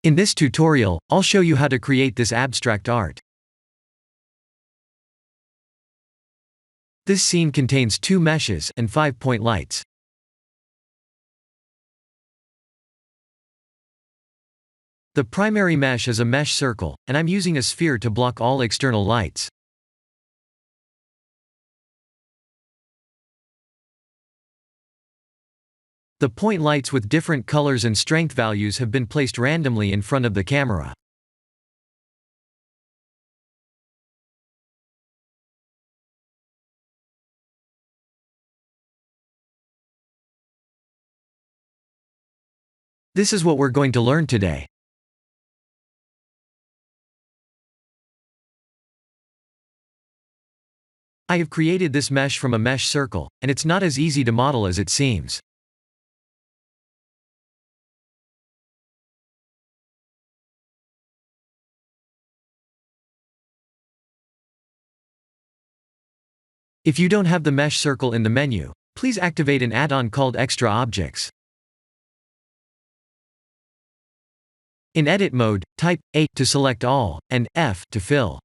In this tutorial, I'll show you how to create this abstract art. This scene contains 2 meshes and 5-point lights. The primary mesh is a mesh circle, and I'm using a sphere to block all external lights. The point lights with different colors and strength values have been placed randomly in front of the camera. This is what we're going to learn today. I have created this mesh from a mesh circle, and it's not as easy to model as it seems. If you don't have the mesh circle in the menu, please activate an add-on called Extra Objects. In edit mode, type A to select all, and F to fill.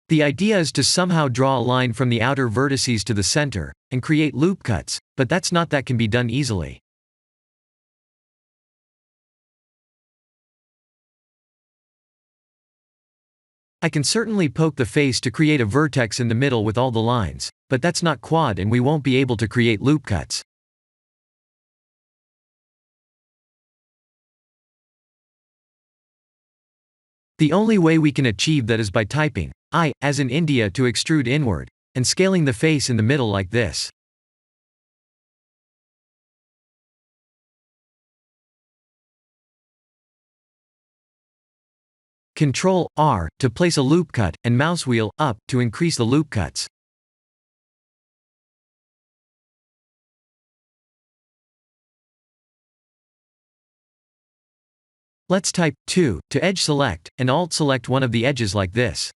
The idea is to somehow draw a line from the outer vertices to the center, and create loop cuts, but that's not that can be done easily. I can certainly poke the face to create a vertex in the middle with all the lines, but that's not quad and we won't be able to create loop cuts. The only way we can achieve that is by typing I, as in India, to extrude inward, and scaling the face in the middle like this. Ctrl R to place a loop cut, and mouse wheel up to increase the loop cuts. Let's type 2 to edge select, and Alt select one of the edges like this.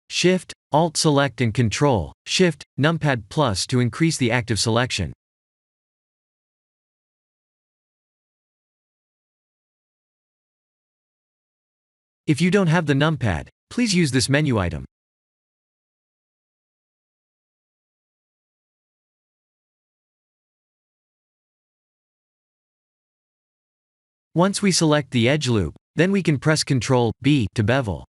Shift, Alt select and Ctrl, Shift, numpad plus to increase the active selection. If you don't have the numpad, please use this menu item. Once we select the edge loop, then we can press Ctrl B to bevel.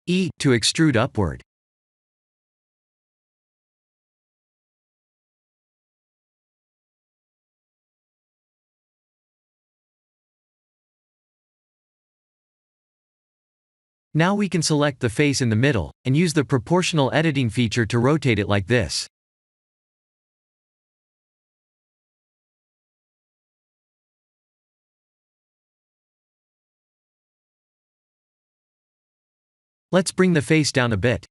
E to extrude upward. Now we can select the face in the middle, and use the proportional editing feature to rotate it like this. Let's bring the face down a bit.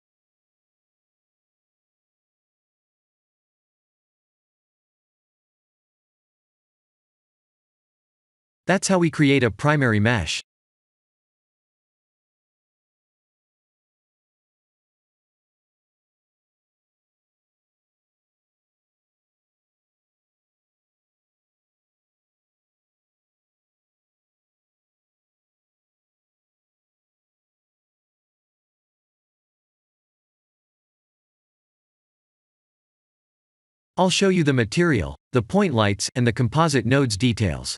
That's how we create a primary mesh. I'll show you the material, the point lights, and the composite nodes details.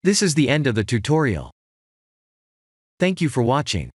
This is the end of the tutorial. Thank you for watching.